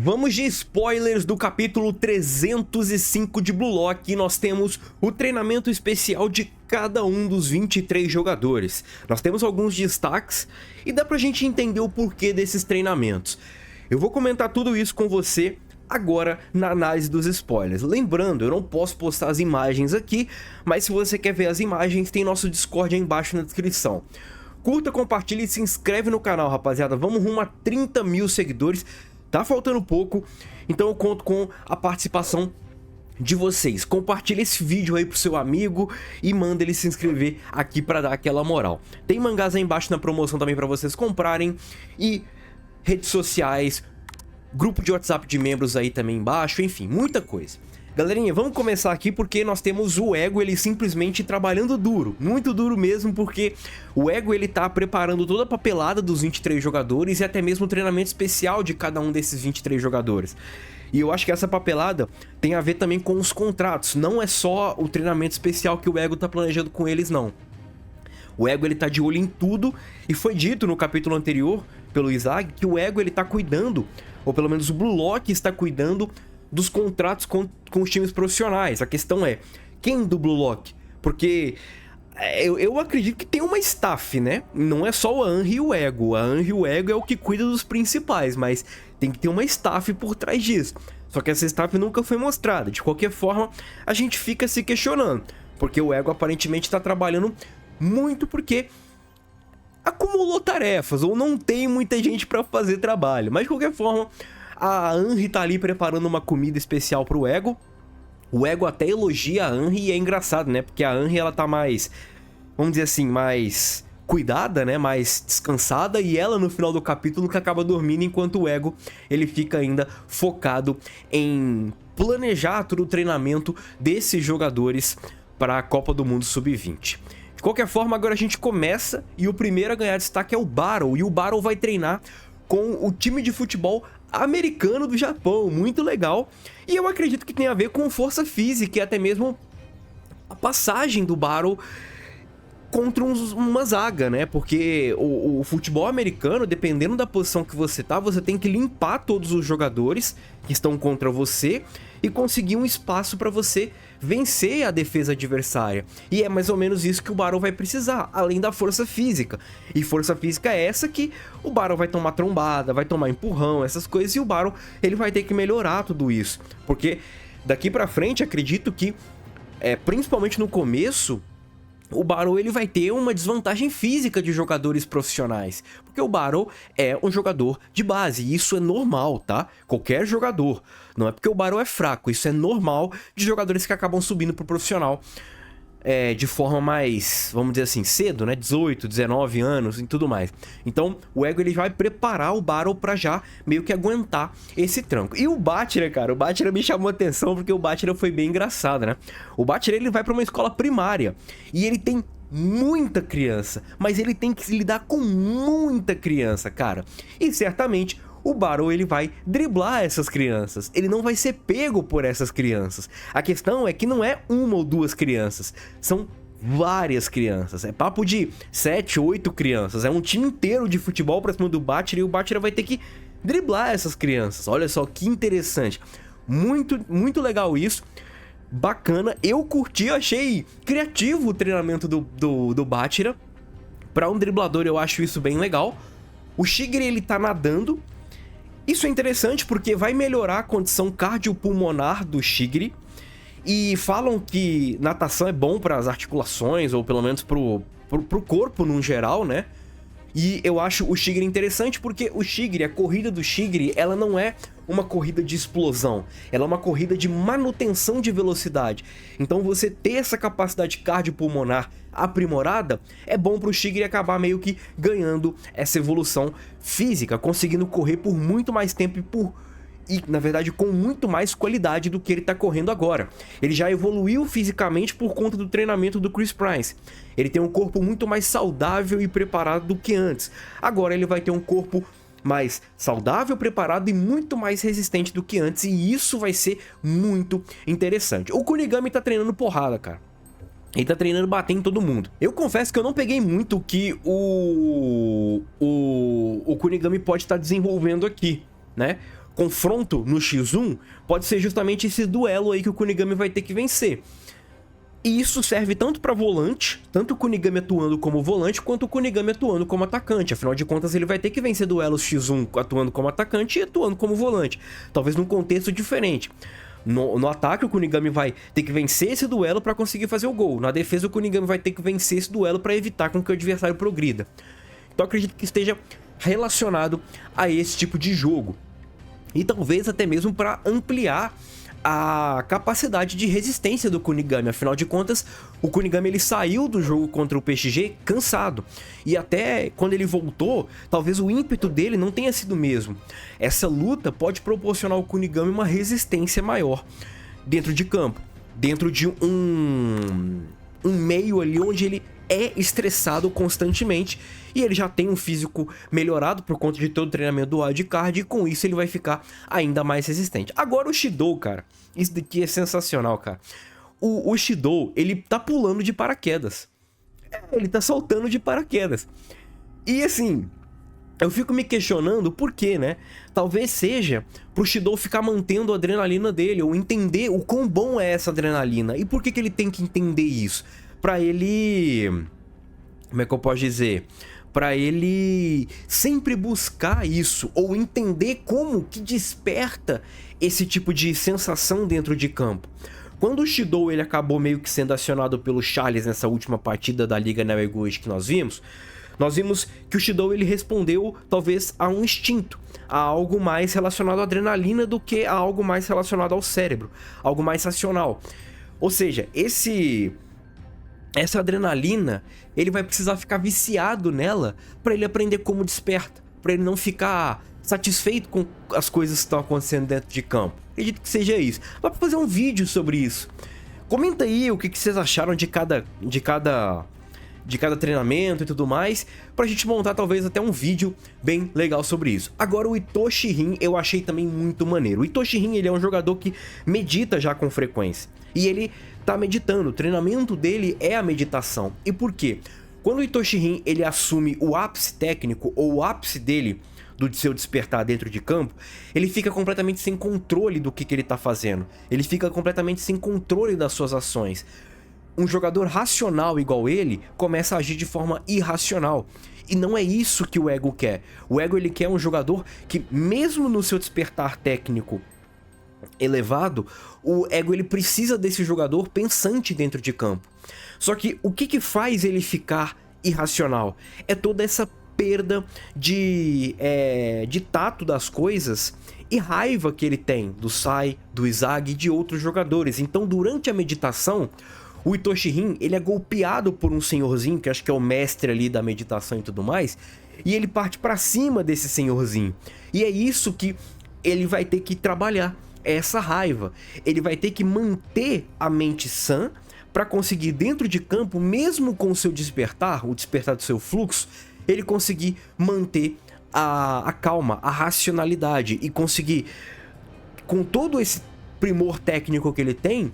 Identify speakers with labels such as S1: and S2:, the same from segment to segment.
S1: Vamos de spoilers do capítulo 305 de Blue Lock. Nós temos o treinamento especial de cada um dos 23 jogadores. Nós temos alguns destaques e dá pra gente entender o porquê desses treinamentos. Eu vou comentar tudo isso com você agora na análise dos spoilers. Lembrando, eu não posso postar as imagens aqui, mas se você quer ver as imagens, tem nosso Discord aí embaixo na descrição. Curta, compartilha e se inscreve no canal, rapaziada. Vamos rumo a 30 mil seguidores. Tá faltando pouco, então eu conto com a participação de vocês. Compartilha esse vídeo aí pro seu amigo e manda ele se inscrever aqui pra dar aquela moral. Tem mangás aí embaixo na promoção também pra vocês comprarem. E redes sociais, grupo de WhatsApp de membros aí também embaixo, enfim, muita coisa. Galerinha, vamos começar aqui porque nós temos o Ego, ele simplesmente trabalhando duro, muito duro mesmo, porque o Ego ele tá preparando toda a papelada dos 23 jogadores e até mesmo o treinamento especial de cada um desses 23 jogadores. E eu acho que essa papelada tem a ver também com os contratos, não é só o treinamento especial que o Ego tá planejando com eles, não. O Ego ele tá de olho em tudo e foi dito no capítulo anterior pelo Izag que o Ego ele tá cuidando, ou pelo menos o Blue Lock está cuidando dos contratos com os times profissionais. A questão é, quem do Blue Lock? Porque eu acredito que tem uma staff, né? Não é só o Anri e o Ego. A Anri e o Ego é o que cuida dos principais, mas tem que ter uma staff por trás disso. Só que essa staff nunca foi mostrada. De qualquer forma, a gente fica se questionando, porque o Ego aparentemente está trabalhando muito porque acumulou tarefas, ou não tem muita gente para fazer trabalho. Mas de qualquer forma, a Anri tá ali preparando uma comida especial pro Ego. O Ego até elogia a Anri e é engraçado, né? Porque a Anri, ela tá mais, vamos dizer assim, mais cuidada, né? Mais descansada. E ela, no final do capítulo, que acaba dormindo, enquanto o Ego, ele fica ainda focado em planejar todo o treinamento desses jogadores para a Copa do Mundo Sub-20. De qualquer forma, agora a gente começa e o primeiro a ganhar destaque é o Battle. E o Battle vai treinar com o time de futebol americano do Japão, muito legal. E eu acredito que tem a ver com força física e até mesmo a passagem do Battle contra uma zaga, né? Porque o futebol americano, dependendo da posição que você tá, você tem que limpar todos os jogadores que estão contra você e conseguir um espaço para você vencer a defesa adversária. E é mais ou menos isso que o Battle vai precisar, além da força física. E força física é essa que o Battle vai tomar trombada, vai tomar empurrão, essas coisas, e o Battle ele vai ter que melhorar tudo isso. Porque daqui pra frente, acredito que, principalmente no começo, o Battle ele vai ter uma desvantagem física de jogadores profissionais, porque o Battle é um jogador de base, e isso é normal, tá? Qualquer jogador, não é porque o Battle é fraco, isso é normal de jogadores que acabam subindo pro profissional de forma mais, vamos dizer assim, cedo, né? 18, 19 anos e tudo mais. Então o Ego ele vai preparar o Battle pra já meio que aguentar esse tranco. E o Bátira, cara, o Bátira me chamou a atenção porque o Bátira foi bem engraçado, né? O Bátira ele vai pra uma escola primária e ele tem muita criança, mas ele tem que se lidar com muita criança, cara. E certamente o Battle ele vai driblar essas crianças, ele não vai ser pego por essas crianças. A questão é que não é uma ou duas crianças, são várias crianças, é papo de 7, 8 crianças, é um time inteiro de futebol pra cima do Bátira e o Bátira vai ter que driblar essas crianças. Olha só que interessante, muito legal isso, bacana, eu curti, achei criativo o treinamento do Bátira. Pra um driblador eu acho isso bem legal. O Shigiri ele tá nadando. Isso é interessante porque vai melhorar a condição cardiopulmonar do Shigiri. E falam que natação é bom para as articulações, ou pelo menos pro corpo no geral, né? E eu acho o Shigiri interessante porque o Shigiri, a corrida do Shigiri, ela não é uma corrida de explosão, ela é uma corrida de manutenção de velocidade. Então você ter essa capacidade cardiopulmonar aprimorada é bom para o Shigiri acabar meio que ganhando essa evolução física, conseguindo correr por muito mais tempo e na verdade com muito mais qualidade do que ele tá correndo agora. Ele já evoluiu fisicamente por conta do treinamento do Chris Price. Ele tem um corpo muito mais saudável e preparado do que antes. Agora ele vai ter um corpo mais saudável, preparado e muito mais resistente do que antes, e isso vai ser muito interessante. O Kunigami tá treinando porrada, cara. Ele tá treinando bater em todo mundo. Eu confesso que eu não peguei muito o que o Kunigami pode estar desenvolvendo aqui, né? confronto no X1 pode ser justamente esse duelo aí que o Kunigami vai ter que vencer. E isso serve tanto para volante, tanto o Kunigami atuando como volante, quanto o Kunigami atuando como atacante. Afinal de contas, ele vai ter que vencer duelos X1 atuando como atacante e atuando como volante. Talvez num contexto diferente. No ataque, o Kunigami vai ter que vencer esse duelo para conseguir fazer o gol. Na defesa, o Kunigami vai ter que vencer esse duelo para evitar com que o adversário progrida. Então acredito que esteja relacionado a esse tipo de jogo. E talvez até mesmo para ampliar a capacidade de resistência do Kunigami. Afinal de contas, o Kunigami ele saiu do jogo contra o PXG cansado. E até quando ele voltou, talvez o ímpeto dele não tenha sido o mesmo. Essa luta pode proporcionar ao Kunigami uma resistência maior dentro de campo. Dentro de um meio ali onde ele é estressado constantemente e ele já tem um físico melhorado por conta de todo o treinamento do wildcard, e com isso ele vai ficar ainda mais resistente. Agora o Shidou, cara, isso daqui é sensacional, cara. O Shidou, ele tá pulando de paraquedas. Ele tá saltando de paraquedas. E assim, eu fico me questionando por quê, né? Talvez seja pro Shidou ficar mantendo a adrenalina dele, ou entender o quão bom é essa adrenalina. E por que ele tem que entender isso? Pra ele... Como é que eu posso dizer? Pra ele sempre buscar isso, ou entender como que desperta esse tipo de sensação dentro de campo. Quando o Shidou ele acabou meio que sendo acionado pelo Charles nessa última partida da Liga Neo Egoist que nós vimos que o Shidou ele respondeu talvez a um instinto, a algo mais relacionado à adrenalina do que a algo mais relacionado ao cérebro, algo mais racional. Ou seja, essa adrenalina, ele vai precisar ficar viciado nela para ele aprender como desperta, para ele não ficar satisfeito com as coisas que estão acontecendo dentro de campo. Acredito que seja isso. Dá pra fazer um vídeo sobre isso. Comenta aí o que vocês acharam de cada treinamento e tudo mais, pra gente montar talvez até um vídeo bem legal sobre isso. Agora o Itoshi Rin eu achei também muito maneiro. O Itoshi Rin ele é um jogador que medita já com frequência, e ele tá meditando, o treinamento dele é a meditação. E por quê? Quando o Itoshi Rin ele assume o ápice técnico, ou o ápice dele, do seu despertar dentro de campo, ele fica completamente sem controle do que ele tá fazendo, ele fica completamente sem controle das suas ações. Um jogador racional igual ele começa a agir de forma irracional. E não é isso que o Ego quer. O Ego ele quer um jogador que, mesmo no seu despertar técnico elevado, o Ego ele precisa desse jogador pensante dentro de campo. Só que o que faz ele ficar irracional? É toda essa perda de tato das coisas e raiva que ele tem do Sai, do Izagi e de outros jogadores. Então, durante a meditação, o Itoshi Rin, ele é golpeado por um senhorzinho, que acho que é o mestre ali da meditação e tudo mais, e ele parte pra cima desse senhorzinho. E é isso que ele vai ter que trabalhar, é essa raiva. Ele vai ter que manter a mente sã para conseguir dentro de campo, mesmo com o seu despertar, o despertar do seu fluxo, ele conseguir manter a calma, a racionalidade e conseguir, com todo esse primor técnico que ele tem,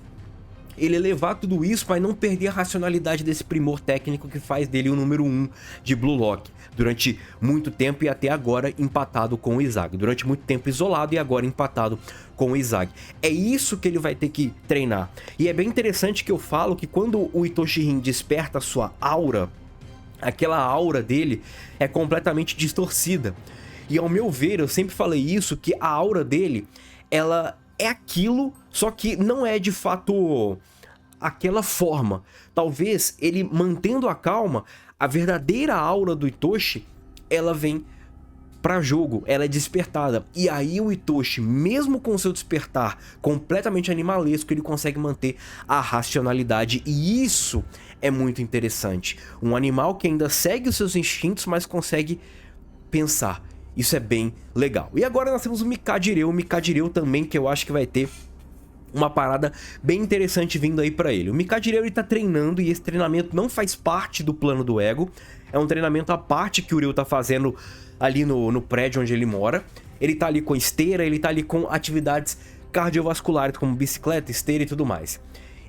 S1: ele levar tudo isso para não perder a racionalidade desse primor técnico que faz dele o número 1 de Blue Lock durante muito tempo, e até agora empatado com o Izagi. Durante muito tempo isolado e agora empatado com o Izagi. É isso que ele vai ter que treinar. E é bem interessante que eu falo que quando o Itoshi Rin desperta a sua aura, aquela aura dele é completamente distorcida. E ao meu ver, eu sempre falei isso, que a aura dele, ela é aquilo, só que não é de fato aquela forma. Talvez ele mantendo a calma, a verdadeira aura do Itoshi, ela vem para jogo, ela é despertada. E aí o Itoshi, mesmo com seu despertar completamente animalesco, ele consegue manter a racionalidade. E isso é muito interessante. Um animal que ainda segue os seus instintos, mas consegue pensar. Isso é bem legal. E agora nós temos o Mikajireu também, que eu acho que vai ter uma parada bem interessante vindo aí pra ele. O Mikajireu ele tá treinando, e esse treinamento não faz parte do plano do Ego. É um treinamento à parte que o Ryu tá fazendo ali no prédio onde ele mora. Ele tá ali com esteira, ele tá ali com atividades cardiovasculares como bicicleta, esteira e tudo mais.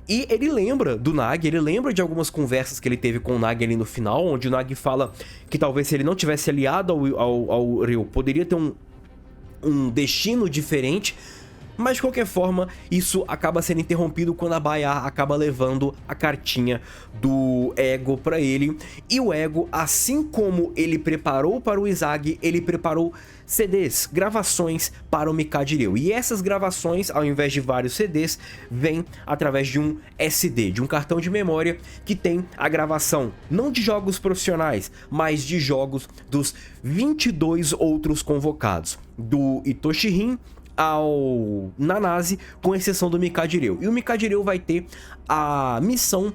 S1: E ele lembra do Nagi, ele lembra de algumas conversas que ele teve com o Nagi ali no final, onde o Nagi fala que talvez se ele não tivesse aliado ao Ryu, poderia ter um destino diferente. Mas de qualquer forma, isso acaba sendo interrompido quando a Bayar acaba levando a cartinha do Ego para ele. E o Ego, assim como ele preparou para o Izag, ele preparou CDs, gravações para o Mikadiriel. E essas gravações, ao invés de vários CDs, vêm através de um SD, de um cartão de memória que tem a gravação não de jogos profissionais, mas de jogos dos 22 outros convocados, do Itoshi-rin ao Nanase, com exceção do Mikadiriel. E o Mikadiriel vai ter a missão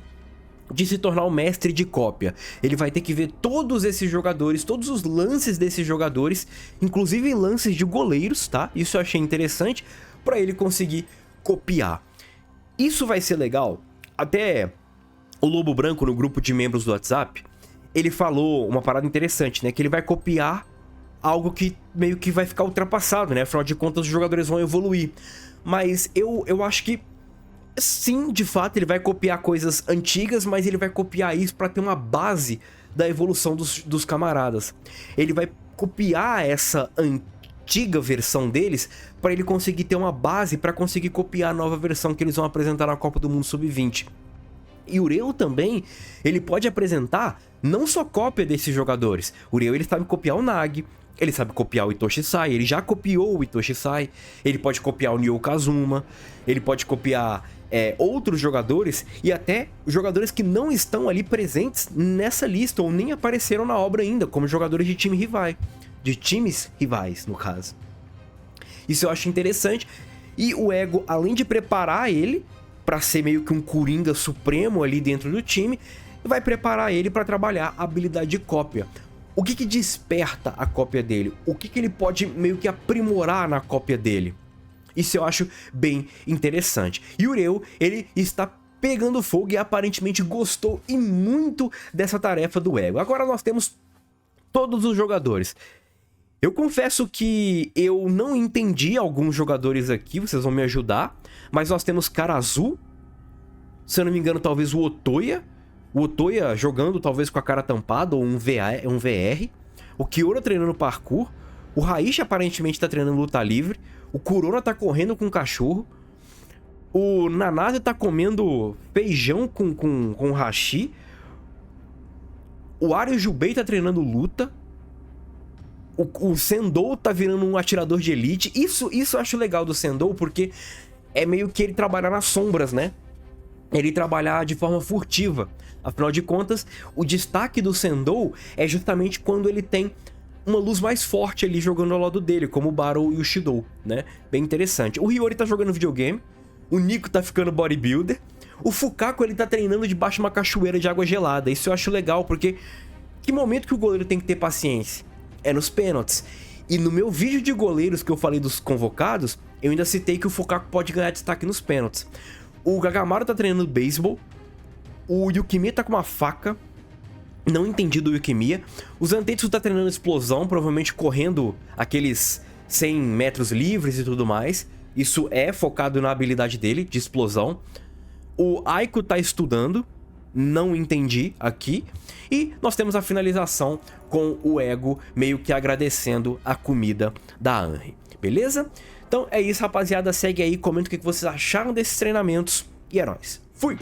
S1: de se tornar o mestre de cópia. Ele vai ter que ver todos esses jogadores, todos os lances desses jogadores, inclusive lances de goleiros, tá? Isso eu achei interessante, para ele conseguir copiar. Isso vai ser legal. Até o Lobo Branco, no grupo de membros do WhatsApp, ele falou uma parada interessante, né? Que ele vai copiar algo que meio que vai ficar ultrapassado, né? Afinal de contas, os jogadores vão evoluir. Mas eu acho que sim, de fato, ele vai copiar coisas antigas, mas ele vai copiar isso para ter uma base da evolução dos camaradas. Ele vai copiar essa antiga versão deles para ele conseguir ter uma base para conseguir copiar a nova versão que eles vão apresentar na Copa do Mundo Sub-20. E o Reu também, ele pode apresentar não só cópia desses jogadores. O Reu, ele sabe copiar o Nagi, ele sabe copiar o Itoshi-sai, ele já copiou o Itoshi-sai, ele pode copiar o Nyo Kazuma, ele pode copiar outros jogadores e até jogadores que não estão ali presentes nessa lista ou nem apareceram na obra ainda, como jogadores de times rivais, no caso. Isso eu acho interessante. E o Ego, além de preparar ele para ser meio que um coringa supremo ali dentro do time, vai preparar ele para trabalhar a habilidade de cópia. O que desperta a cópia dele? O que ele pode meio que aprimorar na cópia dele? Isso eu acho bem interessante. E o Reu, ele está pegando fogo e aparentemente gostou e muito dessa tarefa do Ego. Agora nós temos todos os jogadores. Eu confesso que eu não entendi alguns jogadores aqui, vocês vão me ajudar. Mas nós temos Karazu, se eu não me engano talvez o Otoya. O Otoya jogando talvez com a cara tampada ou um VR. O Kiora treinando parkour. O Raishi aparentemente está treinando luta livre. O Kurona tá correndo com o cachorro. O Nanase tá comendo feijão com hashi. O Ario Jubei tá treinando luta. O Sendou tá virando um atirador de elite. Isso eu acho legal do Sendou, porque é meio que ele trabalhar nas sombras, né? Ele trabalhar de forma furtiva. Afinal de contas, o destaque do Sendou é justamente quando ele tem uma luz mais forte ali jogando ao lado dele, como o Barou e o Shidou, né? Bem interessante. O Hiyori tá jogando videogame. O Nico tá ficando bodybuilder. O Fukako, ele tá treinando debaixo de uma cachoeira de água gelada. Isso eu acho legal, porque que momento que o goleiro tem que ter paciência? É nos pênaltis. E no meu vídeo de goleiros que eu falei dos convocados, eu ainda citei que o Fukako pode ganhar destaque nos pênaltis. O Gagamaru tá treinando beisebol. O Yukimiya tá com uma faca. Não entendi do Yukimiya. O Zantetsu tá treinando explosão, provavelmente correndo aqueles 100 metros livres e tudo mais. Isso é focado na habilidade dele, de explosão. O Aiko tá estudando. Não entendi aqui. E nós temos a finalização com o Ego meio que agradecendo a comida da Anri. Beleza? Então é isso, rapaziada. Segue aí, comenta o que vocês acharam desses treinamentos. E é nóis. Fui!